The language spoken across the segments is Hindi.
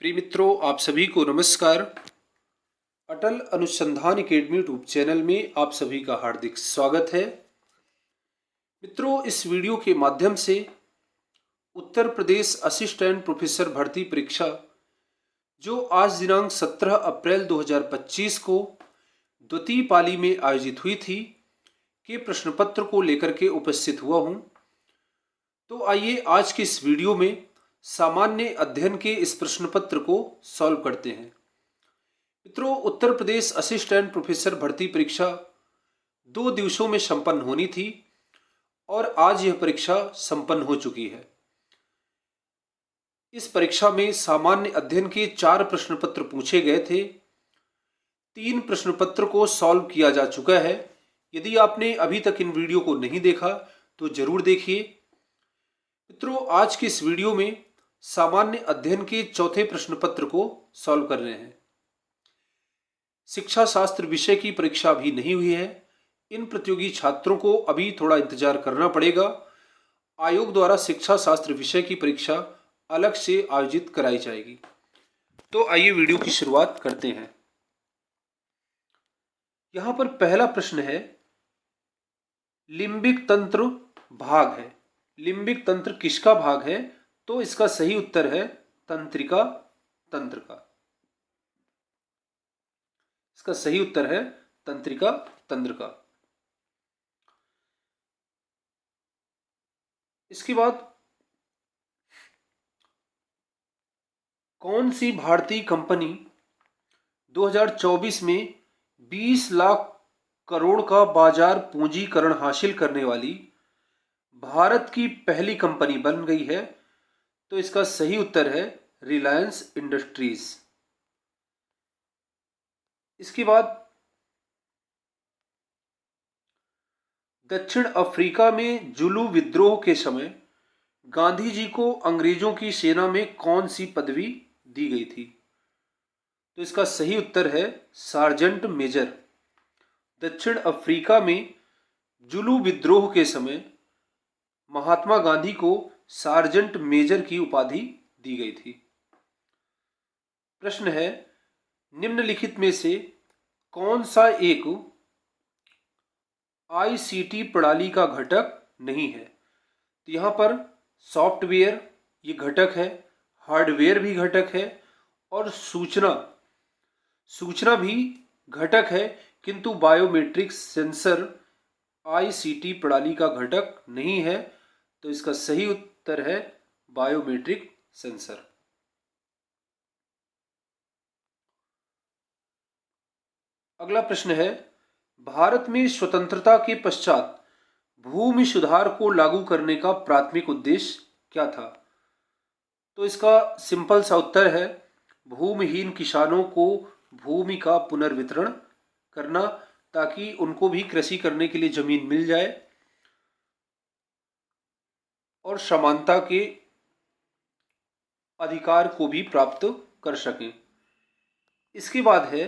प्रिय मित्रों, आप सभी को नमस्कार। अटल अनुसंधान अकेडमी यूट्यूब चैनल में आप सभी का हार्दिक स्वागत है। मित्रों, इस वीडियो के माध्यम से उत्तर प्रदेश असिस्टेंट प्रोफेसर भर्ती परीक्षा जो आज दिनांक 17 अप्रैल 2025 को द्वितीय पाली में आयोजित हुई थी के प्रश्न पत्र को लेकर के उपस्थित हुआ हूं। तो आइए आज के इस वीडियो में सामान्य अध्ययन के इस प्रश्न पत्र को सॉल्व करते हैं। मित्रों, उत्तर प्रदेश असिस्टेंट प्रोफेसर भर्ती परीक्षा 2 दिवसों में संपन्न होनी थी और आज यह परीक्षा संपन्न हो चुकी है। इस परीक्षा में सामान्य अध्ययन के 4 प्रश्न पत्र पूछे गए थे। 3 प्रश्न पत्र को सॉल्व किया जा चुका है। यदि आपने अभी तक इन वीडियो को नहीं देखा तो जरूर देखिए। मित्रों, आज के इस वीडियो में सामान्य अध्ययन के चौथे प्रश्न पत्र को सॉल्व कर रहे हैं। शिक्षा शास्त्र विषय की परीक्षा अभी नहीं हुई है। इन प्रतियोगी छात्रों को अभी थोड़ा इंतजार करना पड़ेगा। आयोग द्वारा शिक्षा शास्त्र विषय की परीक्षा अलग से आयोजित कराई जाएगी। तो आइए वीडियो की शुरुआत करते हैं। यहां पर पहला प्रश्न है, लिम्बिक तंत्र भाग है। लिम्बिक तंत्र किसका भाग है? तो इसका सही उत्तर है तंत्रिका तंत्र का। इसका सही उत्तर है तंत्रिका तंत्र का। इसके बाद कौन सी भारतीय कंपनी 2024 में 20 लाख करोड़ का बाजार पूंजीकरण हासिल करने वाली भारत की पहली कंपनी बन गई है? तो इसका सही उत्तर है रिलायंस इंडस्ट्रीज। इसके बाद दक्षिण अफ्रीका में जुलू विद्रोह के समय गांधी जी को अंग्रेजों की सेना में कौन सी पदवी दी गई थी? तो इसका सही उत्तर है सार्जेंट मेजर। दक्षिण अफ्रीका में जुलू विद्रोह के समय महात्मा गांधी को सार्जेंट मेजर की उपाधि दी गई थी। प्रश्न है, निम्नलिखित में से कौन सा एक आईसीटी प्रणाली का घटक नहीं है? तो यहां पर सॉफ्टवेयर ये घटक है, हार्डवेयर भी घटक है और सूचना भी घटक है, किंतु बायोमेट्रिक सेंसर आईसीटी प्रणाली का घटक नहीं है। तो इसका सही उत्तर है बायोमेट्रिक सेंसर। अगला प्रश्न है, भारत में स्वतंत्रता के पश्चात भूमि सुधार को लागू करने का प्राथमिक उद्देश्य क्या था? तो इसका सिंपल सा उत्तर है भूमिहीन किसानों को भूमि का पुनर्वितरण करना, ताकि उनको भी कृषि करने के लिए जमीन मिल जाए और समानता के अधिकार को भी प्राप्त कर सकें। इसके बाद है,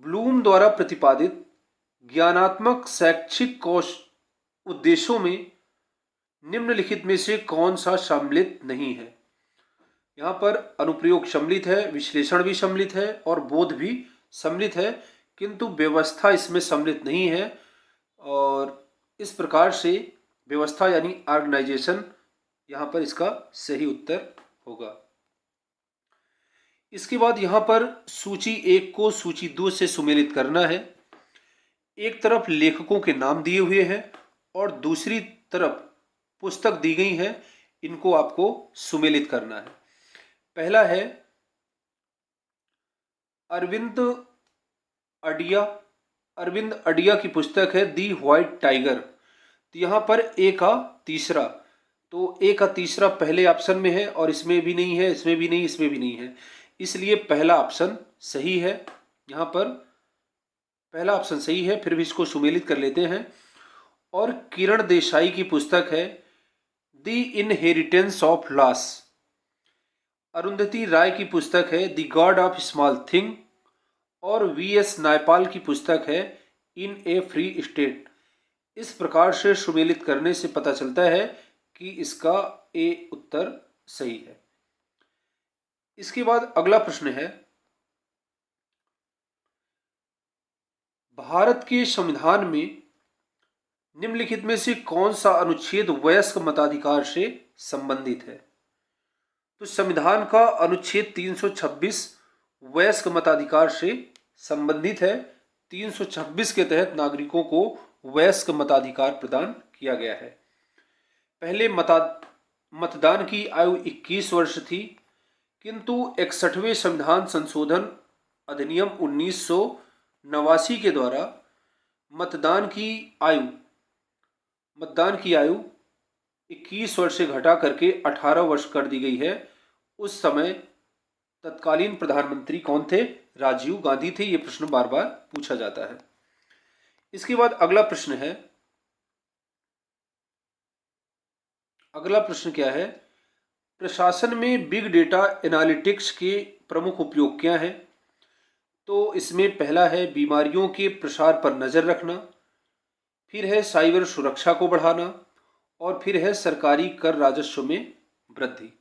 ब्लूम द्वारा प्रतिपादित ज्ञानात्मक शैक्षिक कोश उद्देश्यों में निम्नलिखित में से कौन सा सम्मिलित नहीं है? यहां पर अनुप्रयोग सम्मिलित है, विश्लेषण भी सम्मिलित है और बोध भी सम्मिलित है, किंतु व्यवस्था इसमें सम्मिलित नहीं है। और इस प्रकार से व्यवस्था यानी ऑर्गेनाइजेशन यहां पर इसका सही उत्तर होगा। इसके बाद यहां पर सूची 1 को सूची 2 से सुमेलित करना है। एक तरफ लेखकों के नाम दिए हुए हैं और दूसरी तरफ पुस्तक दी गई है, इनको आपको सुमेलित करना है। पहला है अरविंद अडिया की पुस्तक है दी व्हाइट टाइगर। तो यहां पर ए का तीसरा, तो ए का तीसरा पहले ऑप्शन में है और इसमें भी नहीं है, इसमें भी नहीं, इसमें भी नहीं है, इसलिए पहला ऑप्शन सही है। यहां पर पहला ऑप्शन सही है, फिर भी इसको सुमेलित कर लेते हैं। और किरण देसाई की पुस्तक है the inheritance of loss. Arundhati Roy की पुस्तक है the God of small thing. और वीएस नायपाल की पुस्तक है इन ए फ्री स्टेट। इस प्रकार से सुमेलित करने से पता चलता है कि इसका ए उत्तर सही है। इसके बाद अगला प्रश्न है, भारत के संविधान में निम्नलिखित में से कौन सा अनुच्छेद वयस्क मताधिकार से संबंधित है? तो संविधान का अनुच्छेद 326 वयस्क मताधिकार से संबंधित है। 326 के तहत नागरिकों को वयस्क मताधिकार प्रदान किया गया है। पहले मतदान की आयु 21 वर्ष थी, किंतु 61वें संविधान संशोधन अधिनियम 1989 के द्वारा मतदान की आयु 21 वर्ष से घटा करके 18 वर्ष कर दी गई है। उस समय तत्कालीन प्रधानमंत्री कौन थे? राजीव गांधी थे। ये प्रश्न बार बार पूछा जाता है। इसके बाद अगला प्रश्न है, अगला प्रश्न क्या है? प्रशासन में बिग डेटा एनालिटिक्स के प्रमुख उपयोग क्या हैं? तो इसमें पहला है बीमारियों के प्रसार पर नजर रखना, फिर है साइबर सुरक्षा को बढ़ाना, और फिर है सरकारी कर राजस्व में वृद्धि।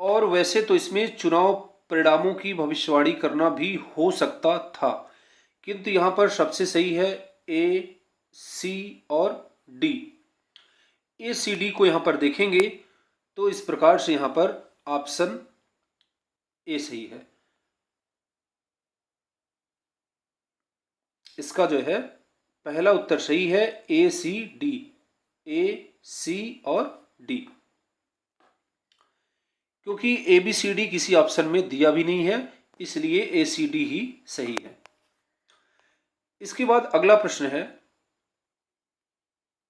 और वैसे तो इसमें चुनाव परिणामों की भविष्यवाणी करना भी हो सकता था, किंतु यहां पर सबसे सही है ए, सी और डी। ए, सी, डी को यहां पर देखेंगे तो इस प्रकार से यहां पर ऑप्शन ए सही है। इसका जो है पहला उत्तर सही है, ए, सी, डी। ए, सी और डी, क्योंकि ए, बी, सी, डी किसी ऑप्शन में दिया भी नहीं है, इसलिए ए, सी, डी ही सही है। इसके बाद अगला प्रश्न है,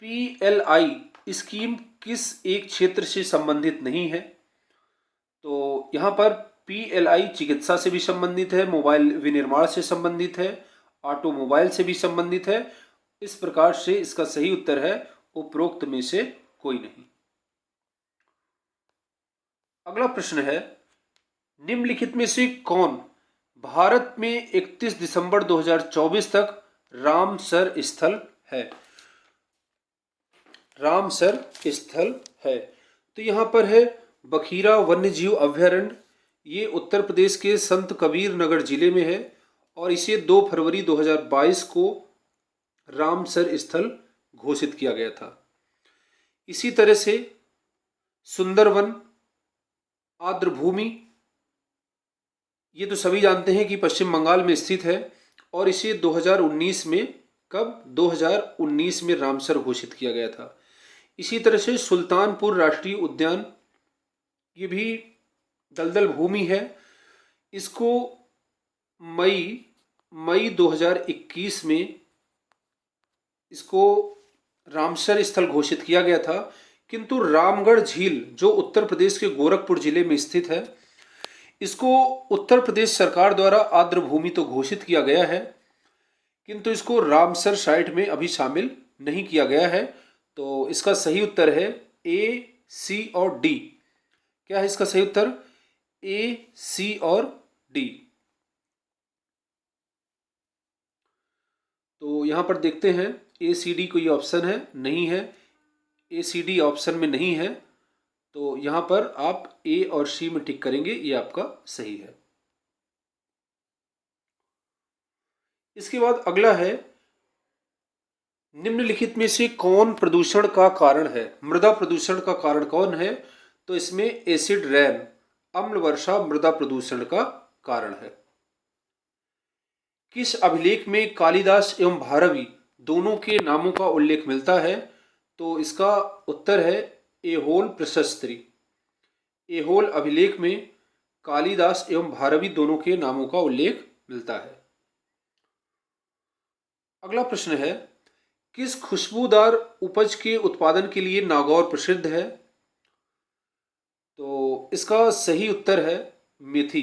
PLI स्कीम किस एक क्षेत्र से संबंधित नहीं है? तो यहां पर PLI चिकित्सा से भी संबंधित है, मोबाइल विनिर्माण से संबंधित है, ऑटोमोबाइल से भी संबंधित है। इस प्रकार से इसका सही उत्तर है उपरोक्त में से कोई नहीं। अगला प्रश्न है, निम्नलिखित में से कौन भारत में 31 दिसंबर 2024 तक रामसर स्थल है? रामसर स्थल है तो यहां पर है बखीरा वन्यजीव अभ्यारण्य। ये उत्तर प्रदेश के संत कबीर नगर जिले में है और इसे 2 फरवरी 2022 को रामसर स्थल घोषित किया गया था। इसी तरह से सुंदरवन, आर्द्रभूमि, ये तो सभी जानते हैं कि पश्चिम बंगाल में स्थित है और इसे 2019 में 2019 में रामसर घोषित किया गया था। इसी तरह से सुल्तानपुर राष्ट्रीय उद्यान, ये भी दलदल भूमि है। इसको मई 2021 में इसको रामसर स्थल घोषित किया गया था, किंतु रामगढ़ झील जो उत्तर प्रदेश के गोरखपुर जिले में स्थित है, इसको उत्तर प्रदेश सरकार द्वारा आर्द्रभूमि तो घोषित किया गया है, किंतु इसको रामसर साइट में अभी शामिल नहीं किया गया है। तो इसका सही उत्तर है ए, सी और डी। क्या है इसका सही उत्तर? ए, सी और डी। तो यहां पर देखते हैं ए, सी, डी कोई ऑप्शन है? नहीं है, ए, सी, डी ऑप्शन में नहीं है। तो यहां पर आप ए और सी में टिक करेंगे, ये आपका सही है। इसके बाद अगला है, निम्नलिखित में से कौन प्रदूषण का कारण है? मृदा प्रदूषण का कारण कौन है? तो इसमें एसिड रेन, अम्ल वर्षा मृदा प्रदूषण का कारण है। किस अभिलेख में कालिदास एवं भारवी दोनों के नामों का उल्लेख मिलता है? तो इसका उत्तर है ऐहोल प्रशस्त्री। ऐहोल अभिलेख में कालिदास एवं भारवी दोनों के नामों का उल्लेख मिलता है। अगला प्रश्न है, किस खुशबूदार उपज के उत्पादन के लिए नागौर प्रसिद्ध है? तो इसका सही उत्तर है मेथी।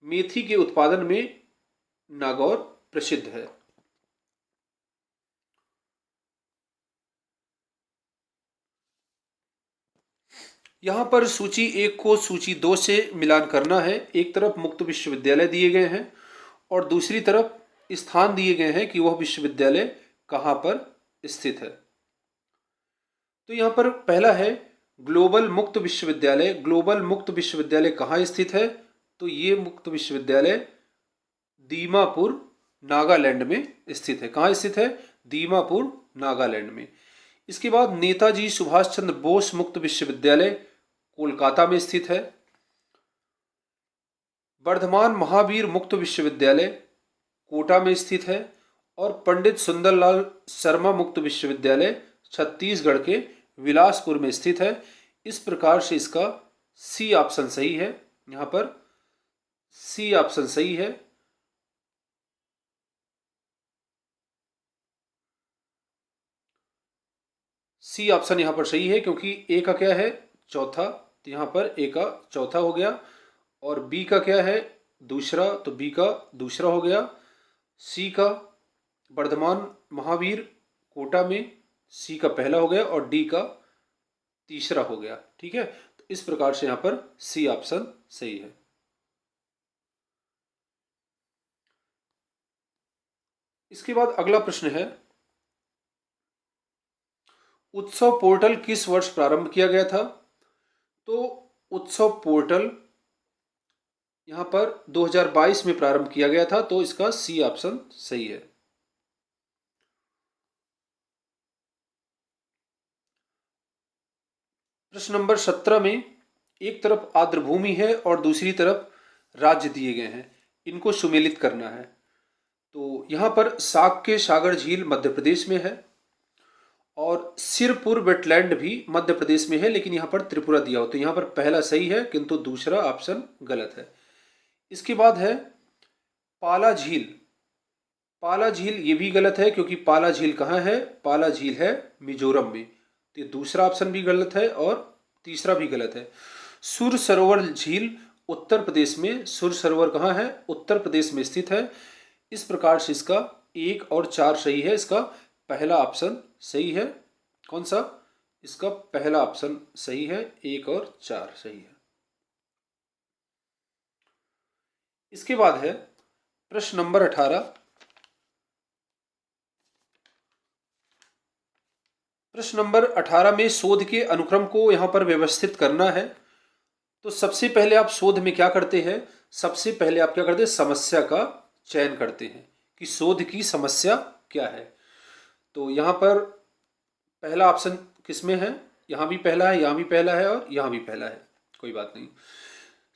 मेथी के उत्पादन में नागौर प्रसिद्ध है। यहां पर सूची 1 को सूची 2 से मिलान करना है। एक तरफ मुक्त विश्वविद्यालय दिए गए हैं और दूसरी तरफ स्थान दिए गए हैं कि वह विश्वविद्यालय कहां पर स्थित है। तो यहाँ पर पहला है ग्लोबल मुक्त विश्वविद्यालय। ग्लोबल मुक्त विश्वविद्यालय कहाँ स्थित है? तो ये मुक्त विश्वविद्यालय दीमापुर नागालैंड में स्थित है। कहाँ स्थित है? दीमापुर नागालैंड में। इसके बाद नेताजी सुभाष चंद्र बोस मुक्त विश्वविद्यालय कोलकाता में स्थित है। वर्धमान महावीर मुक्त विश्वविद्यालय कोटा में स्थित है। और पंडित सुंदरलाल शर्मा मुक्त विश्वविद्यालय छत्तीसगढ़ के बिलासपुर में स्थित है। इस प्रकार से इसका सी ऑप्शन सही है। यहाँ पर सी ऑप्शन सही है। सी ऑप्शन यहाँ पर सही है क्योंकि ए का क्या है? चौथा, तो यहाँ पर ए का चौथा हो गया। और बी का क्या है? दूसरा, तो बी का दूसरा हो गया। सी का वर्धमान महावीर कोटा में सी का पहला हो गया और डी का तीसरा हो गया। ठीक है, तो इस प्रकार से यहाँ पर सी ऑप्शन सही है। इसके बाद अगला प्रश्न है, उत्सव पोर्टल किस वर्ष प्रारंभ किया गया था? तो उत्सव पोर्टल यहाँ पर 2022 में प्रारंभ किया गया था, तो इसका सी ऑप्शन सही है। प्रश्न नंबर 17 में एक तरफ आर्द्रभूमि है और दूसरी तरफ राज्य दिए गए हैं, इनको सुमेलित करना है। तो यहाँ पर साक्य सागर झील मध्य प्रदेश में है और सिरपुर वेटलैंड भी मध्य प्रदेश में है, लेकिन यहाँ पर त्रिपुरा दिया हो, तो यहाँ पर पहला सही है किंतु दूसरा ऑप्शन गलत है। इसके बाद है पाला झील। पाला झील ये भी गलत है क्योंकि पाला झील कहाँ है? पाला झील है मिजोरम में, तो ये दूसरा ऑप्शन भी गलत है और तीसरा भी गलत है। सुर सरोवर झील उत्तर प्रदेश में, सुर सरोवर कहाँ है? उत्तर प्रदेश में स्थित है। इस प्रकार से इसका 1 और 4 सही है। इसका पहला ऑप्शन सही है। कौन सा? इसका पहला ऑप्शन सही है, 1 और 4 सही है। इसके बाद है प्रश्न नंबर 18। प्रश्न नंबर 18 में शोध के अनुक्रम को यहां पर व्यवस्थित करना है। तो सबसे पहले आप शोध में क्या करते हैं? सबसे पहले आप क्या करते हैं? समस्या का चयन करते हैं कि शोध की समस्या क्या है। तो यहां पर पहला ऑप्शन किसमें है? यहां भी पहला है, यहां भी पहला है और यहां भी पहला है, कोई बात नहीं।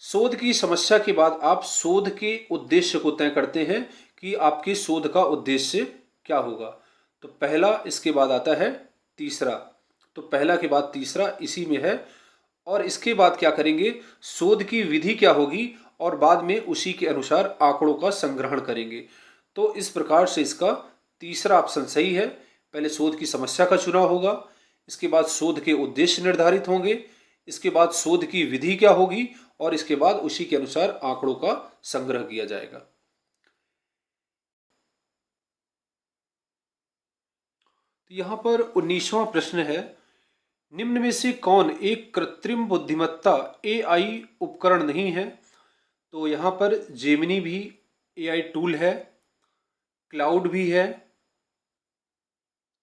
शोध की समस्या के बाद आप शोध के उद्देश्य को तय करते हैं कि आपके शोध का उद्देश्य क्या होगा। तो पहला, इसके बाद आता है तीसरा, तो पहला के बाद तीसरा इसी में है। और इसके बाद क्या करेंगे? शोध की विधि क्या होगी और बाद में उसी के अनुसार आंकड़ों का संग्रहण करेंगे। तो इस प्रकार से इसका तीसरा ऑप्शन सही है। पहले शोध की समस्या का चुनाव होगा, इसके बाद शोध के उद्देश्य निर्धारित होंगे, इसके बाद शोध की विधि क्या होगी और इसके बाद उसी के अनुसार आंकड़ों का संग्रह किया जाएगा। तो यहां पर 19वां प्रश्न है, निम्न में से कौन एक कृत्रिम बुद्धिमत्ता एआई उपकरण नहीं है? तो यहां पर जेमिनी भी एआई टूल है, क्लाउड भी है,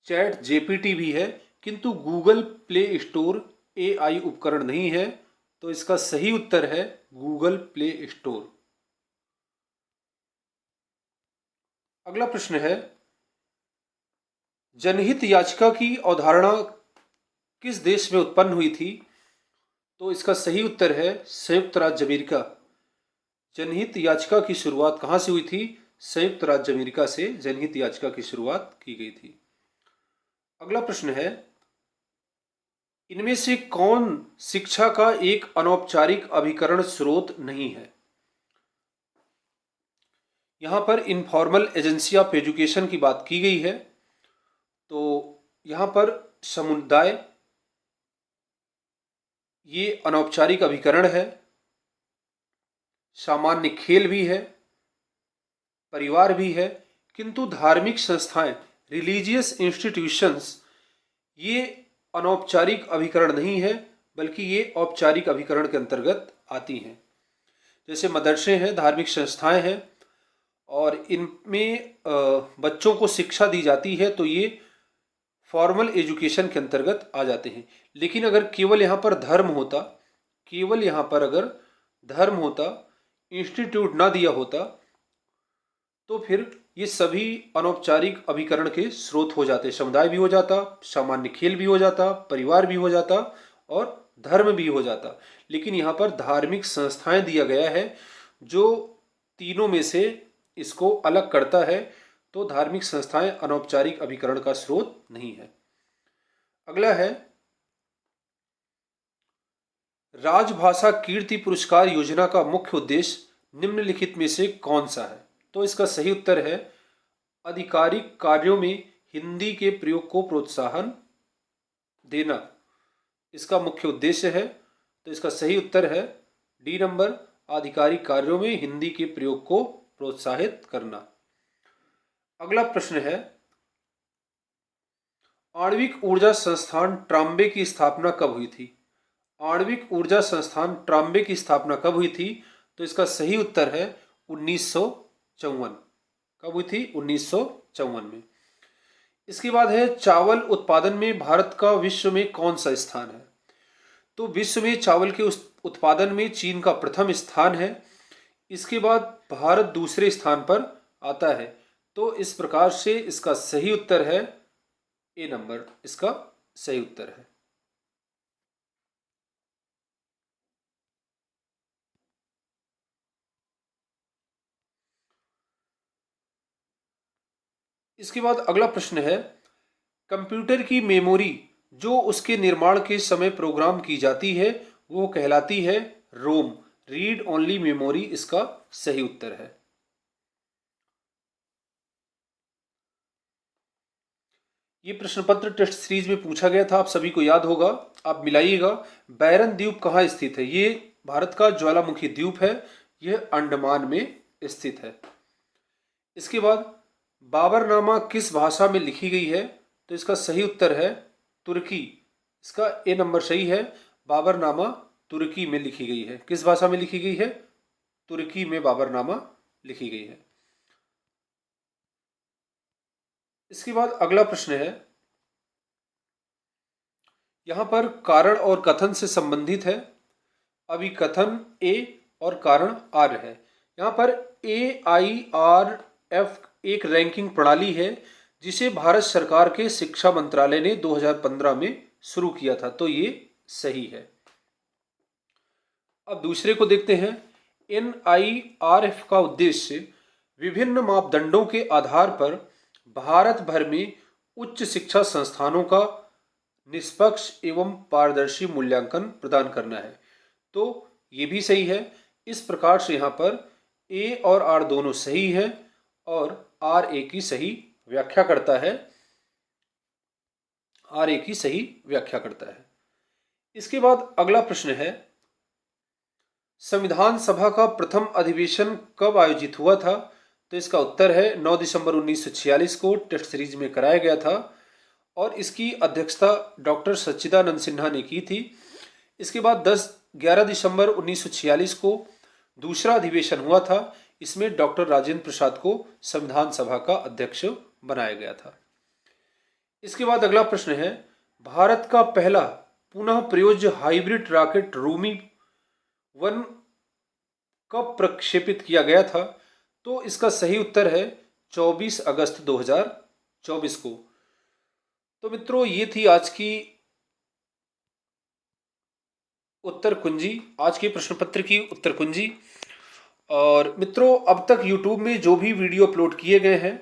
चैट जेपीटी भी है, किंतु गूगल प्ले स्टोर एआई उपकरण नहीं है। तो इसका सही उत्तर है गूगल प्ले स्टोर। अगला प्रश्न है, जनहित याचिका की अवधारणा किस देश में उत्पन्न हुई थी? तो इसका सही उत्तर है संयुक्त राज्य अमेरिका। जनहित याचिका की शुरुआत कहां से हुई थी? संयुक्त राज्य अमेरिका से जनहित याचिका की शुरुआत की गई थी। अगला प्रश्न है, इनमें से कौन शिक्षा का एक अनौपचारिक अभिकरण स्रोत नहीं है? यहां पर इनफॉर्मल एजेंसी ऑफ एजुकेशन की बात की गई है। तो यहां पर समुदाय ये अनौपचारिक अभिकरण है, सामान्य खेल भी है, परिवार भी है, किंतु धार्मिक संस्थाएं रिलीजियस इंस्टीट्यूशंस ये अनौपचारिक अभिकरण नहीं है, बल्कि ये औपचारिक अभिकरण के अंतर्गत आती हैं। जैसे मदरसे हैं, धार्मिक संस्थाएं हैं और इनमें बच्चों को शिक्षा दी जाती है, तो ये फॉर्मल एजुकेशन के अंतर्गत आ जाते हैं। लेकिन अगर केवल यहाँ पर धर्म होता, केवल यहाँ पर अगर धर्म होता, इंस्टीट्यूट ना दिया होता, तो फिर ये सभी अनौपचारिक अभिकरण के स्रोत हो जाते। समुदाय भी हो जाता, सामान्य खेल भी हो जाता, परिवार भी हो जाता और धर्म भी हो जाता। लेकिन यहाँ पर धार्मिक संस्थाएं दिया गया है, जो तीनों में से इसको अलग करता है। तो धार्मिक संस्थाएं अनौपचारिक अभिकरण का स्रोत नहीं है। अगला है राजभाषा कीर्ति पुरस्कार योजना का मुख्य उद्देश्य निम्नलिखित में से कौन सा है? तो इसका सही उत्तर है आधिकारिक कार्यों में हिंदी के प्रयोग को प्रोत्साहन देना, इसका मुख्य उद्देश्य है। तो इसका सही उत्तर है डी नंबर, आधिकारिक कार्यों में हिंदी के प्रयोग को प्रोत्साहित करना। अगला प्रश्न है आणविक ऊर्जा संस्थान ट्राम्बे की स्थापना कब हुई थी? आणविक ऊर्जा संस्थान ट्राम्बे की स्थापना कब हुई थी? तो इसका सही उत्तर है 1954। कब हुई थी? 1954 में। इसके बाद है चावल उत्पादन में भारत का विश्व में कौन सा स्थान है? तो विश्व में चावल के उत्पादन में चीन का प्रथम स्थान है। इसके बाद भारत दूसरे स्थान पर आता है। तो इस प्रकार से इसका सही उत्तर है ए नंबर, इसका सही उत्तर है। इसके बाद अगला प्रश्न है कंप्यूटर की मेमोरी जो उसके निर्माण के समय प्रोग्राम की जाती है वो कहलाती है रोम, रीड ओनली मेमोरी, इसका सही उत्तर है। ये प्रश्न पत्र टेस्ट सीरीज में पूछा गया था, आप सभी को याद होगा, आप मिलाइएगा। बैरन द्वीप कहाँ स्थित है? ये भारत का ज्वालामुखी द्वीप है, यह अंडमान में स्थित है। इसके बाद बाबरनामा किस भाषा में लिखी गई है? तो इसका सही उत्तर है तुर्की, इसका ए नंबर सही है। बाबरनामा तुर्की में लिखी गई है। किस भाषा में लिखी गई है? तुर्की में बाबरनामा लिखी गई है। इसके बाद अगला प्रश्न है, यहां पर कारण और कथन से संबंधित है। अभी कथन ए और कारण आर है। यहां पर AIRF एक रैंकिंग प्रणाली है जिसे भारत सरकार के शिक्षा मंत्रालय ने 2015 में शुरू किया था। तो ये सही है। अब दूसरे को देखते हैं। NIRF का उद्देश्य विभिन्न मापदंडों के आधार पर भारत भर में उच्च शिक्षा संस्थानों का निष्पक्ष एवं पारदर्शी मूल्यांकन प्रदान करना है। तो ये भी सही है। इस प्रकार से यहाँ पर ए और आर दोनों सही है और आर ए की सही व्याख्या करता है। आर ए की सही व्याख्या करता है। इसके बाद अगला प्रश्न है, संविधान सभा का प्रथम अधिवेशन कब आयोजित हुआ था? तो इसका उत्तर है 9 दिसंबर 1946 को टेस्ट सीरीज में कराया गया था और इसकी अध्यक्षता डॉक्टर सच्चिदानंद सिन्हा ने की थी। इसके बाद 11 दिसंबर 1946 को दूसरा अधिवेशन हुआ था। इसमें डॉक्टर राजेंद्र प्रसाद को संविधान सभा का अध्यक्ष बनाया गया था। इसके बाद अगला प्रश्न है, भारत का पहला पुनः प्रयोज्य हाइब्रिड रॉकेट रूमी 1 कब प्रक्षेपित किया गया था? तो इसका सही उत्तर है 24 अगस्त 2024 को। तो मित्रों ये थी आज की उत्तर कुंजी, आज के प्रश्न पत्र की उत्तर कुंजी। और मित्रों अब तक YouTube में जो भी वीडियो अपलोड किए गए हैं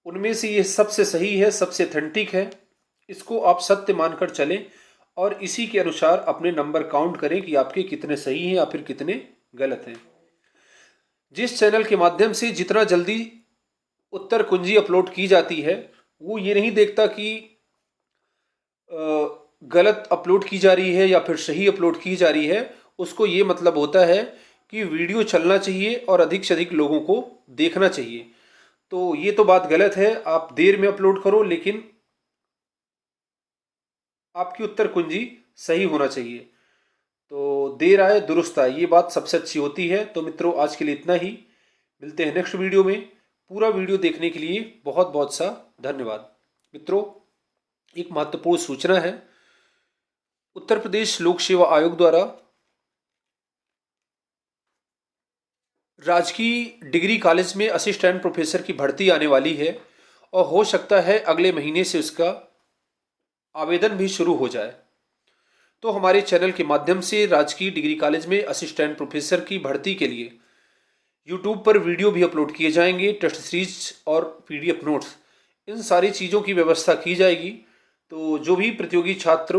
उनमें से ये सबसे सही है, सबसे ऑथेंटिक है। इसको आप सत्य मानकर चलें और इसी के अनुसार अपने नंबर काउंट करें कि आपके कितने सही हैं या फिर कितने गलत हैं। जिस चैनल के माध्यम से जितना जल्दी उत्तर कुंजी अपलोड की जाती है वो ये नहीं देखता कि गलत अपलोड की जा रही है या फिर सही अपलोड की जा रही है। उसको ये मतलब होता है कि वीडियो चलना चाहिए और अधिक से अधिक लोगों को देखना चाहिए। तो ये तो बात गलत है, आप देर में अपलोड करो लेकिन आपकी उत्तर कुंजी सही होना चाहिए। तो देर आए दुरुस्त आए, ये बात सबसे अच्छी होती है। तो मित्रों आज के लिए इतना ही, मिलते हैं नेक्स्ट वीडियो में। पूरा वीडियो देखने के लिए बहुत बहुत सा धन्यवाद मित्रों। एक महत्वपूर्ण सूचना है। उत्तर प्रदेश लोक सेवा आयोग द्वारा राजकीय डिग्री कॉलेज में असिस्टेंट प्रोफेसर की भर्ती आने वाली है और हो सकता है अगले महीने से उसका आवेदन भी शुरू हो जाए। तो हमारे चैनल के माध्यम से राजकीय डिग्री कॉलेज में असिस्टेंट प्रोफेसर की भर्ती के लिए यूट्यूब पर वीडियो भी अपलोड किए जाएंगे, टेस्ट सीरीज और पीडीएफ नोट्स, इन सारी चीज़ों की व्यवस्था की जाएगी। तो जो भी प्रतियोगी छात्र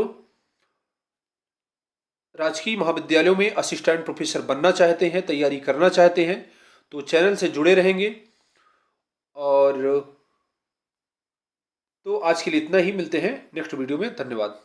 राजकीय महाविद्यालयों में असिस्टेंट प्रोफेसर बनना चाहते हैं, तैयारी करना चाहते हैं, तो चैनल से जुड़े रहेंगे। और तो आज के लिए इतना ही, मिलते हैं नेक्स्ट वीडियो में। धन्यवाद।